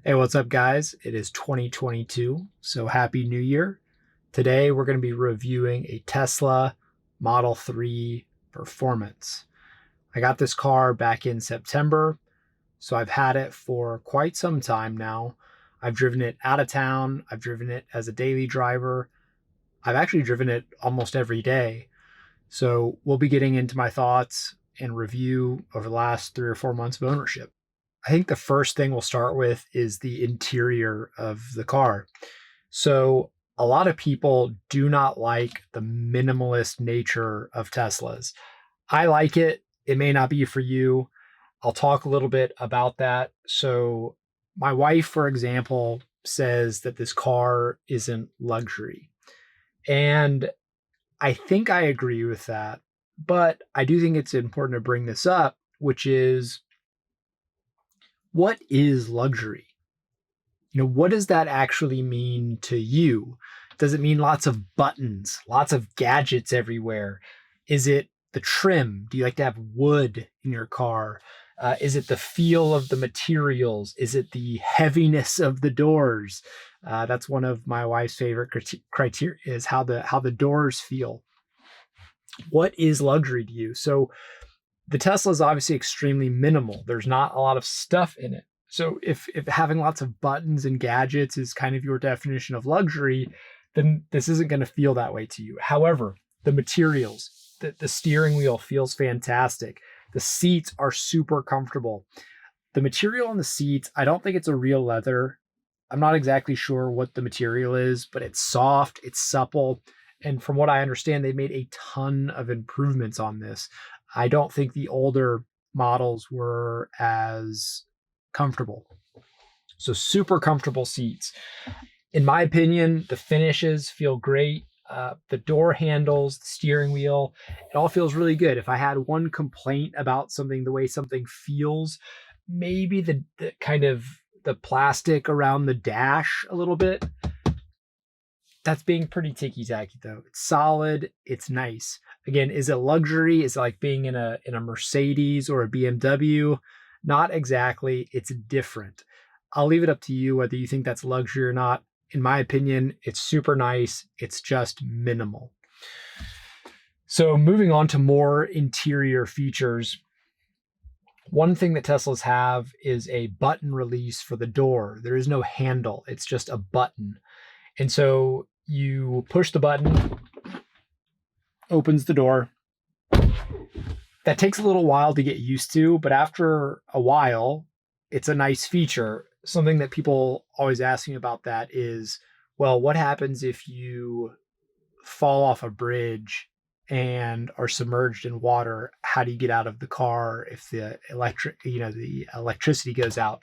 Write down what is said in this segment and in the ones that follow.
Hey, what's up, guys? It is 2022, so happy new year. Today, we're going to be reviewing a Tesla Model 3 Performance. I got this car back in September, so I've had it for quite some time now. I've driven it out of town, I've driven it as a daily driver. I've actually driven it almost every day. So, we'll be getting into my thoughts and review over the last 3 or 4 months of ownership. I think the first thing we'll start with is the interior of the car. So, a lot of people do not like the minimalist nature of Teslas. I like it. It may not be for you. I'll talk a little bit about that. So, my wife, for example, says that this car isn't luxury. And I think I agree with that. But I do think it's important to bring this up, which is what is luxury? What does that actually mean to you? Does it mean lots of buttons, lots of gadgets everywhere? Is it the trim? Do you like to have wood in your car? Is it the feel of the materials? Is it the heaviness of the doors? That's one of my wife's favorite criteria is how the doors feel. What is luxury to you? So the Tesla is obviously extremely minimal. There's not a lot of stuff in it. So if having lots of buttons and gadgets is kind of your definition of luxury, then this isn't going to feel that way to you. However, the materials, the steering wheel feels fantastic. The seats are super comfortable. The material on the seats, I don't think it's a real leather. I'm not exactly sure what the material is, but it's soft, it's supple. And from what I understand, they made a ton of improvements on this. I don't think the older models were as comfortable. So, super comfortable seats. In my opinion, the finishes feel great. The door handles, the steering wheel, it all feels really good. If I had one complaint about something, the way something feels, maybe the kind of the plastic around the dash a little bit. That's being pretty ticky tacky though. It's solid. It's nice. Again, is it luxury? Is it like being in a Mercedes or a BMW? Not exactly. It's different. I'll leave it up to you whether you think that's luxury or not. In my opinion, it's super nice. It's just minimal. So moving on to more interior features. One thing that Teslas have is a button release for the door. There is no handle. It's just a button. And so you push the button, opens the door. That takes a little while to get used to, but after a while, it's a nice feature. Something that people always ask me about that is, well, what happens if you fall off a bridge and are submerged in water? How do you get out of the car if the electricity goes out?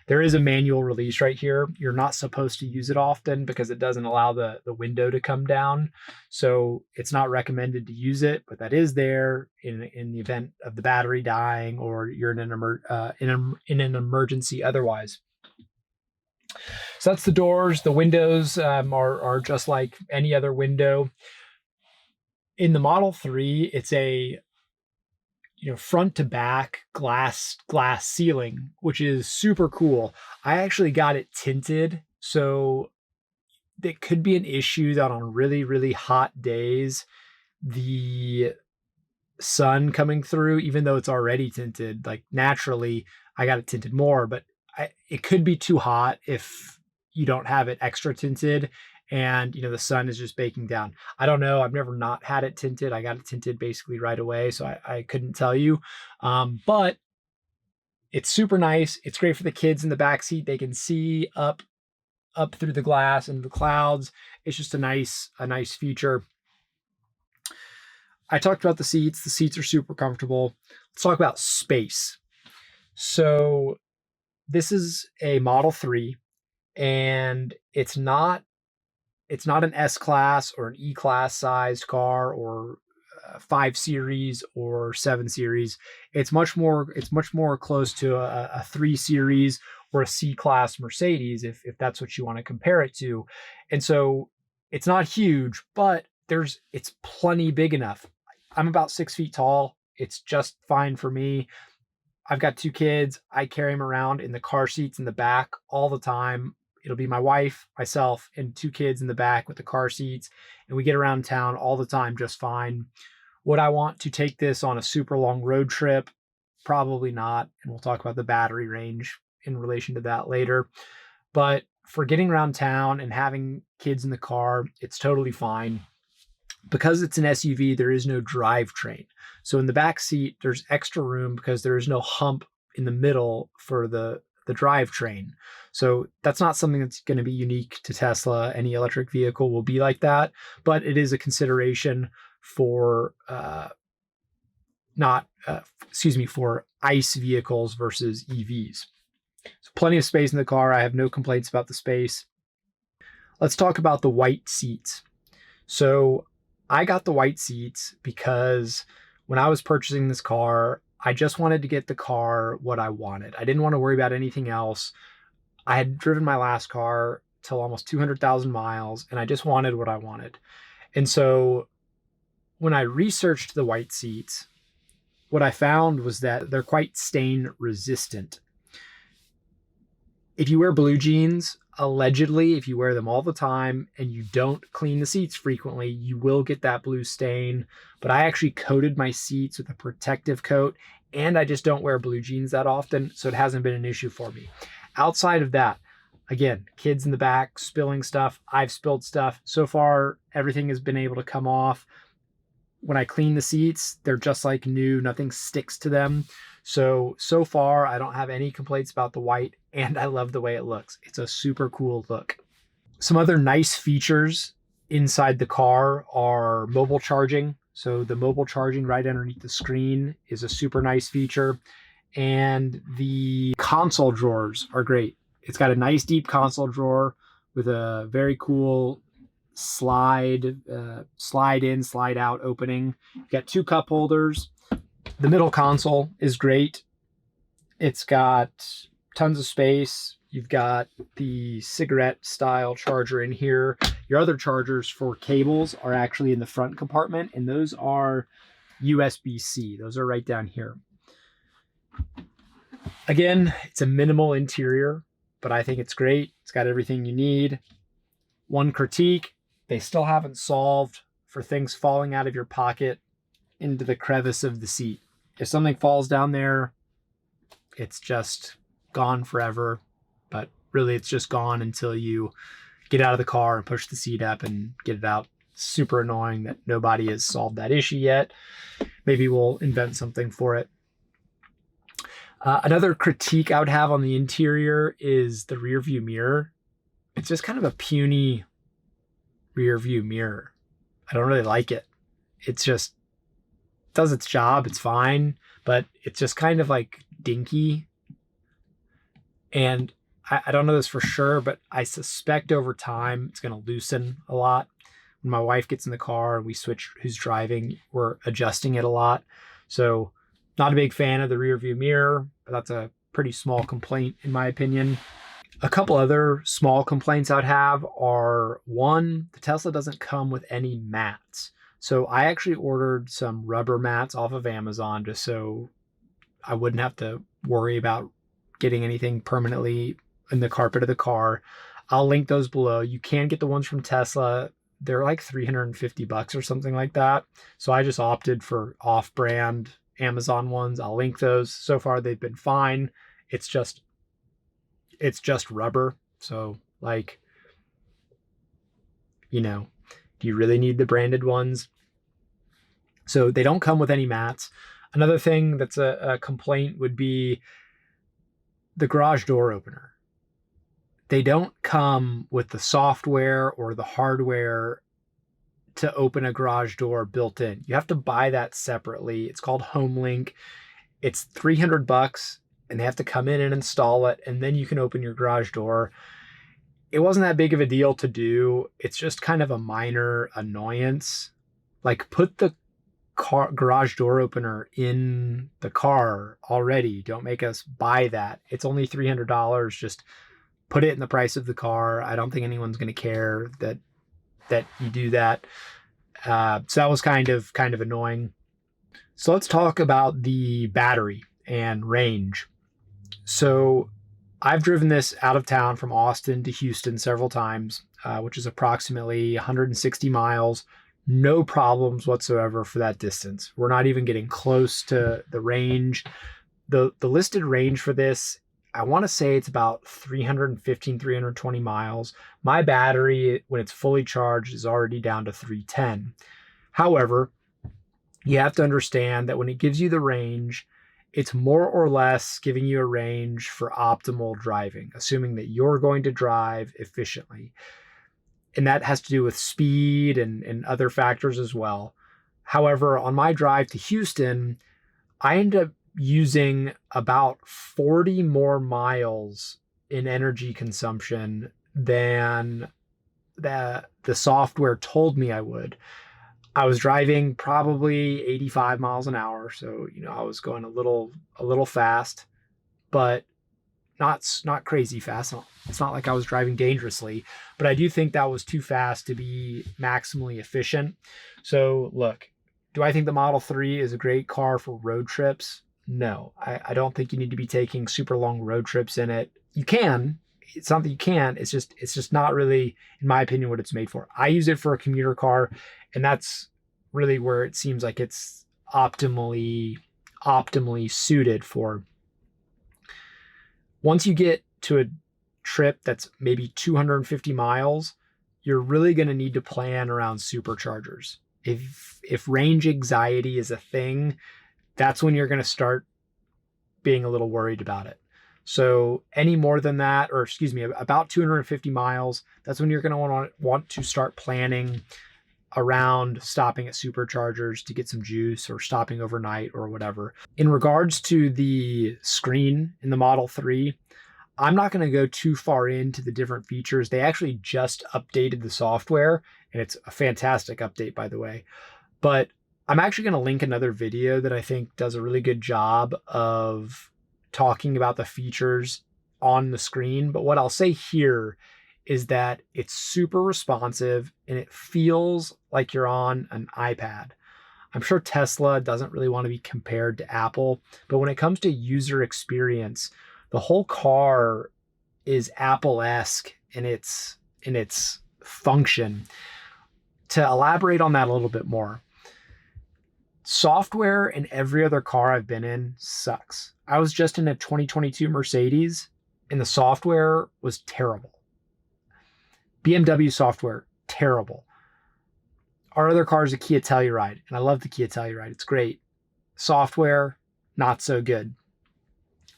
There is a manual release right here. You're not supposed to use it often because it doesn't allow the window to come down. So it's not recommended to use it, but that is there in the event of the battery dying or you're in an emergency otherwise. So that's the doors. The windows are just like any other window. In the Model 3, it's a front to back glass ceiling, which is super cool. I actually got it tinted, so it could be an issue that on really really hot days the sun coming through, even though it's already tinted, like naturally I got it tinted more, but it could be too hot if you don't have it extra tinted and the sun is just baking down. I don't know. I've never not had it tinted. I got it tinted basically right away, so I couldn't tell you. But it's super nice. It's great for the kids in the back seat. They can see up through the glass and the clouds. It's just a nice feature. I talked about the seats. The seats are super comfortable. Let's talk about space. So this is a Model 3 and it's not an S class or an E class sized car or 5 series or 7 series. It's much more close to a 3 series or a C class Mercedes if that's what you want to compare it to. And so it's not huge, but it's plenty big enough. I'm about 6 feet tall. It's just fine for me. I've got 2 kids. I carry them around in the car seats in the back all the time. It'll be my wife, myself, and 2 kids in the back with the car seats, and we get around town all the time just fine. Would I want to take this on a super long road trip? Probably not, and we'll talk about the battery range in relation to that later. But for getting around town and having kids in the car, it's totally fine. Because it's an SUV, there is no drivetrain. So in the back seat, there's extra room because there is no hump in the middle for the drivetrain. So that's not something that's going to be unique to Tesla. Any electric vehicle will be like that, but it is a consideration for for ICE vehicles versus EVs. So plenty of space in the car. I have no complaints about the space. Let's talk about the white seats. So I got the white seats because when I was purchasing this car, I just wanted to get the car what I wanted. I didn't want to worry about anything else. I had driven my last car till almost 200,000 miles, and I just wanted what I wanted. And so when I researched the white seats, what I found was that they're quite stain resistant. If you wear blue jeans, allegedly, if you wear them all the time and you don't clean the seats frequently, you will get that blue stain. But I actually coated my seats with a protective coat, and I just don't wear blue jeans that often, so it hasn't been an issue for me. Outside of that, again, kids in the back spilling stuff. I've spilled stuff. So far, everything has been able to come off. When I clean the seats, they're just like new. Nothing sticks to them. So far, I don't have any complaints about the white, and I love the way it looks. It's a super cool look. Some other nice features inside the car are mobile charging. So the mobile charging right underneath the screen is a super nice feature. And the console drawers are great. It's got a nice deep console drawer with a very cool slide in, slide out opening. You got 2 cup holders. The middle console is great. It's got tons of space. You've got the cigarette style charger in here. Your other chargers for cables are actually in the front compartment, and those are USB-C. Those are right down here. Again, it's a minimal interior, but I think it's great. It's got everything you need. One critique, they still haven't solved for things falling out of your pocket into the crevice of the seat. If something falls down there, it's just gone forever. But really, it's just gone until you get out of the car and push the seat up and get it out. Super annoying that nobody has solved that issue yet. Maybe we'll invent something for it. Another critique I would have on the interior is the rear view mirror. It's just kind of a puny rear view mirror. I don't really like it. It's just does its job. It's fine, but it's just kind of like dinky. And I don't know this for sure, but I suspect over time it's going to loosen a lot. When my wife gets in the car and we switch who's driving, we're adjusting it a lot. So not a big fan of the rear view mirror, but that's a pretty small complaint in my opinion. A couple other small complaints I'd have are, one, the Tesla doesn't come with any mats. So I actually ordered some rubber mats off of Amazon just so I wouldn't have to worry about getting anything permanently in the carpet of the car. I'll link those below. You can get the ones from Tesla. They're like $350 or something like that. So I just opted for off-brand Amazon ones. I'll link those. So far they've been fine. It's just rubber. So like, do you really need the branded ones? So they don't come with any mats. Another thing that's a complaint would be the garage door opener. They don't come with the software or the hardware to open a garage door built in. You have to buy that separately. It's called HomeLink. It's $300 and they have to come in and install it, and then you can open your garage door. It wasn't that big of a deal to do. It's just kind of a minor annoyance. Like, put the garage door opener in the car already. Don't make us buy that. It's only $300. Just put it in the price of the car. I don't think anyone's going to care that you do that. So that was kind of annoying. So let's talk about the battery and range. So I've driven this out of town from Austin to Houston several times, which is approximately 160 miles. No problems whatsoever for that distance. We're not even getting close to the range. The listed range for this, I want to say it's about 315, 320 miles. My battery, when it's fully charged, is already down to 310. However, you have to understand that when it gives you the range, it's more or less giving you a range for optimal driving, assuming that you're going to drive efficiently. And that has to do with speed and other factors as well. However, on my drive to Houston, I end up using about 40 more miles in energy consumption than the software told me I would. I was driving probably 85 miles an hour, so I was going a little fast, but not crazy fast. It's not like I was driving dangerously, but I do think that was too fast to be maximally efficient. So look, do I think the Model 3 is a great car for road trips? No, I don't think you need to be taking super long road trips in it. You can. It's not that you can't. It's just not really, in my opinion, what it's made for. I use it for a commuter car, and that's really where it seems like it's optimally suited for. Once you get to a trip that's maybe 250 miles, you're really going to need to plan around superchargers. If range anxiety is a thing, that's when you're going to start being a little worried about it. So any more than that, or excuse me, about 250 miles, that's when you're going to want to start planning around stopping at superchargers to get some juice or stopping overnight or whatever. In regards to the screen in the Model 3, I'm not going to go too far into the different features. They actually just updated the software, and it's a fantastic update, by the way. But I'm actually going to link another video that I think does a really good job of talking about the features on the screen. But what I'll say here is that it's super responsive and it feels like you're on an iPad. I'm sure Tesla doesn't really want to be compared to Apple, but when it comes to user experience, the whole car is Apple-esque in its function. To elaborate on that a little bit more, software in every other car I've been in sucks. I was just in a 2022 Mercedes and the software was terrible. BMW software, terrible. Our other car is a Kia Telluride, and I love the Kia Telluride. It's great. Software, not so good.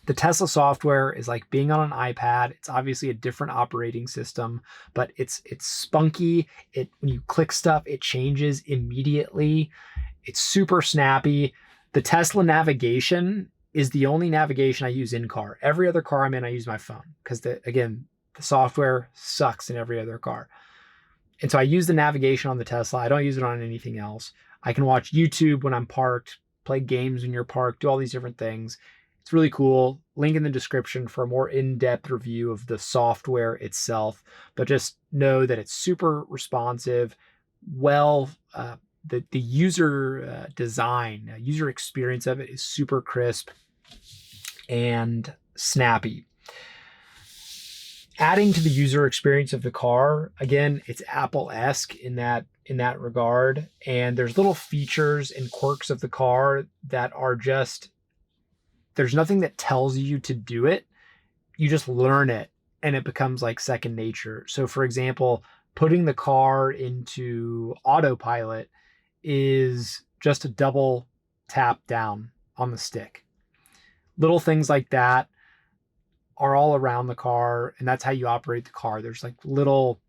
The Tesla software is like being on an iPad. It's obviously a different operating system, but it's spunky. When you click stuff, it changes immediately. It's super snappy. The Tesla navigation is the only navigation I use in car. Every other car I'm in, I use my phone because the software sucks in every other car. And so I use the navigation on the Tesla. I don't use it on anything else. I can watch YouTube when I'm parked, play games when you're parked, do all these different things. It's really cool. Link in the description for a more in-depth review of the software itself. But just know that it's super responsive. The user design, user experience of it is super crisp and snappy. Adding to the user experience of the car, again, it's Apple-esque in that regard. And there's little features and quirks of the car that are just, there's nothing that tells you to do it. You just learn it and it becomes like second nature. So for example, putting the car into autopilot is just a double tap down on the stick. Little things like that are all around the car, and that's how you operate the car. There's like little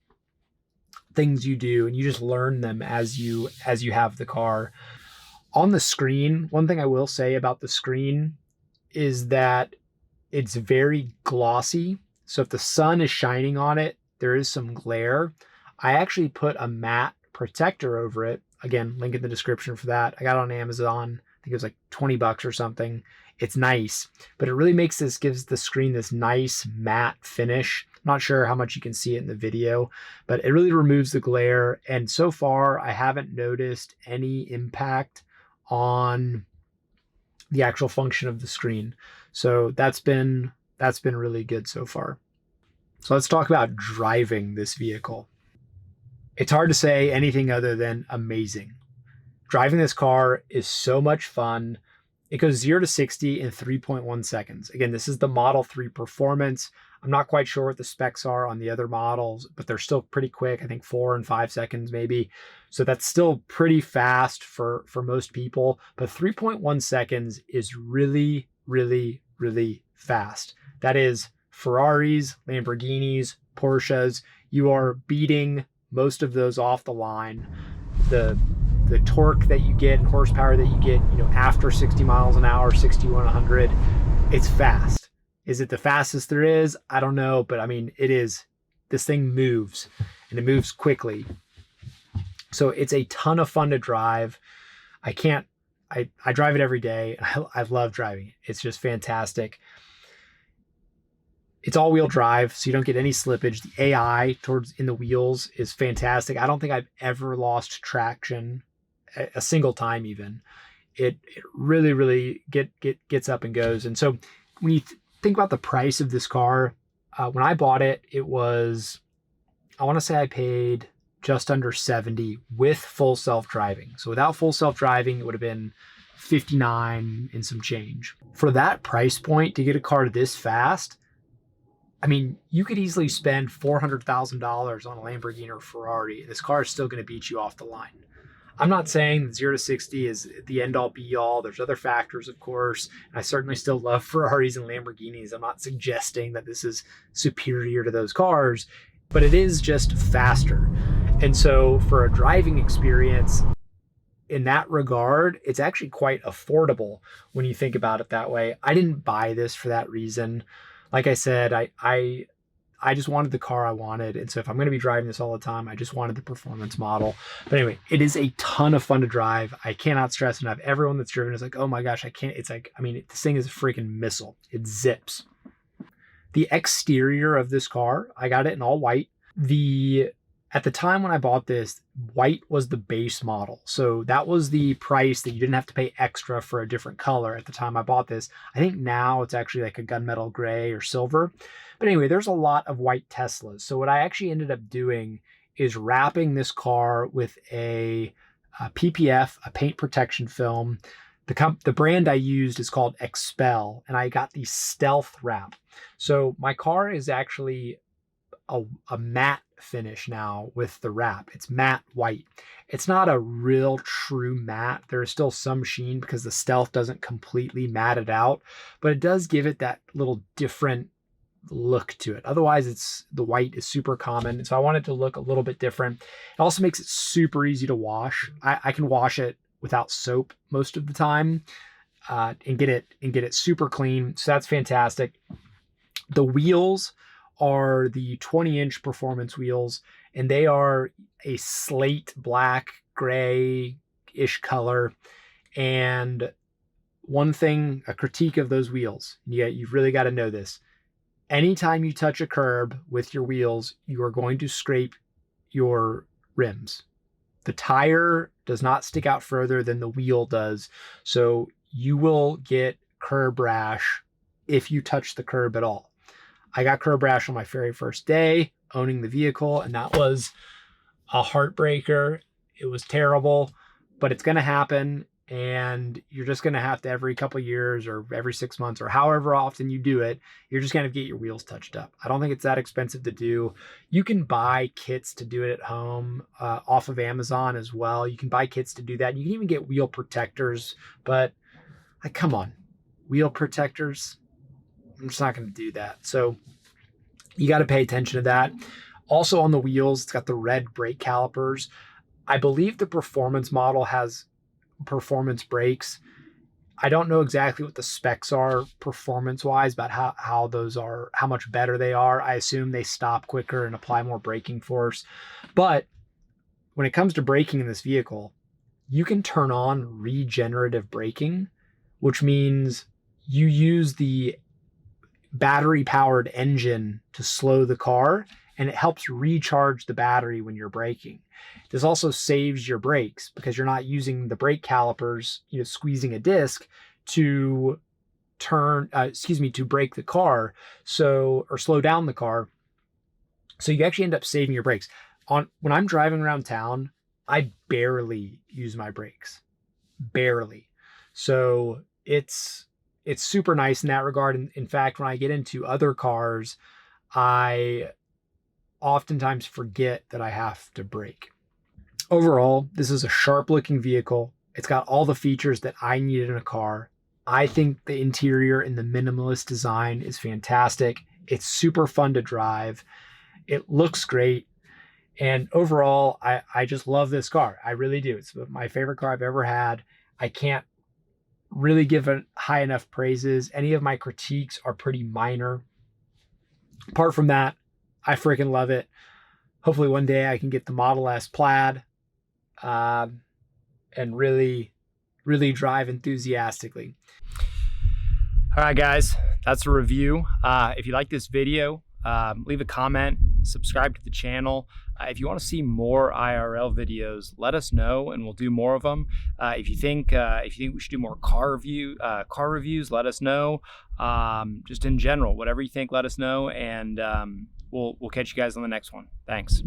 things you do and you just learn them as you have the car. On the screen, one thing I will say about the screen is that it's very glossy. So if the sun is shining on it, there is some glare. I actually put a matte protector over it. Again, link in the description for that. I got it on Amazon. I think it was like $20 or something. It's nice, but it really gives the screen this nice matte finish. I'm not sure how much you can see it in the video, but it really removes the glare. And so far, I haven't noticed any impact on the actual function of the screen. So that's been really good so far. So let's talk about driving this vehicle. It's hard to say anything other than amazing. Driving this car is so much fun. It goes 0 to 60 in 3.1 seconds. Again, this is the Model 3 Performance. I'm not quite sure what the specs are on the other models, but they're still pretty quick. I think 4 and 5 seconds maybe. So that's still pretty fast for most people. But 3.1 seconds is really, really, really fast. That is Ferraris, Lamborghinis, Porsches. You are beating most of those off the line. The torque that you get and horsepower that you get, after 60 miles an hour, 6100, it's fast. Is it the fastest there is? I don't know, but I mean, it is. This thing moves, and it moves quickly. So it's a ton of fun to drive. I drive it every day. I love driving it. It's just fantastic. It's all-wheel drive, so you don't get any slippage. The AI in the wheels is fantastic. I don't think I've ever lost traction a single time even. It really, really gets up and goes. And so when you think about the price of this car, when I bought it, it was, I want to say I paid just under 70 with full self-driving. So without full self-driving, it would have been 59 and some change. For that price point to get a car this fast, I mean, you could easily spend $400,000 on a Lamborghini or Ferrari. This car is still going to beat you off the line. I'm not saying that 0 to 60 is the end all be all. There's other factors, of course. And I certainly still love Ferraris and Lamborghinis. I'm not suggesting that this is superior to those cars, but it is just faster. And so for a driving experience in that regard, it's actually quite affordable when you think about it that way. I didn't buy this for that reason. Like I said, I just wanted the car I wanted. And so if I'm going to be driving this all the time, I just wanted the performance model. But anyway, it is a ton of fun to drive. I cannot stress enough. Everyone that's driven is like, oh my gosh, I can't. It's like, I mean, this thing is a freaking missile. It zips. The exterior of this car, I got it in all white. At the time when I bought this, white was the base model. So that was the price that you didn't have to pay extra for a different color at the time I bought this. I think now it's actually like a gunmetal gray or silver. But anyway, there's a lot of white Teslas. So what I actually ended up doing is wrapping this car with a PPF, a paint protection film. The brand I used is called Expel, and I got the Stealth wrap. So my car is actually a matte finish now with the wrap. It's matte white. It's not a real true matte. There is still some sheen because the Stealth doesn't completely matte it out, but it does give it that little different look to it. Otherwise, the white is super common. So I want it to look a little bit different. It also makes it super easy to wash. I can wash it without soap most of the time and get it super clean. So that's fantastic. The wheels are the 20-inch performance wheels, and they are a slate black, gray-ish color. And one thing, a critique of those wheels, you've really got to know this. Anytime you touch a curb with your wheels, you are going to scrape your rims. The tire does not stick out further than the wheel does, so you will get curb rash if you touch the curb at all. I got curb rash on my very first day owning the vehicle, and that was a heartbreaker. It was terrible, but it's going to happen, and you're just going to have to every couple of years or every 6 months or however often you do it, you're just going to get your wheels touched up. I don't think it's that expensive to do. You can buy kits to do it at home off of Amazon as well. You can buy kits to do that. You can even get wheel protectors, but come on, wheel protectors? I'm just not going to do that. So you got to pay attention to that. Also on the wheels, it's got the red brake calipers. I believe the performance model has performance brakes. I don't know exactly what the specs are performance-wise, about how those are, how much better they are. I assume they stop quicker and apply more braking force. But when it comes to braking in this vehicle, you can turn on regenerative braking, which means you use the battery-powered engine to slow the car, and it helps recharge the battery when you're braking. This also saves your brakes because you're not using the brake calipers, squeezing a disc. to to brake the car, or slow down the car. So you actually end up saving your brakes. When I'm driving around town, I barely use my brakes, barely. So it's super nice in that regard. In fact, when I get into other cars, I oftentimes forget that I have to brake. Overall, this is a sharp looking vehicle. It's got all the features that I needed in a car. I think the interior and the minimalist design is fantastic. It's super fun to drive. It looks great. And overall, I just love this car. I really do. It's my favorite car I've ever had. I can't really give it high enough praises. Any of my critiques are pretty minor. Apart from that, I freaking love it. Hopefully one day I can get the Model S Plaid and really drive enthusiastically. All right, guys, that's a review. If you like this video, leave a comment, subscribe to the channel. If you want to see more IRL videos, let us know and we'll do more of them. If you think we should do more car reviews, let us know. Just in general, whatever you think, let us know, and we'll catch you guys on the next one. Thanks.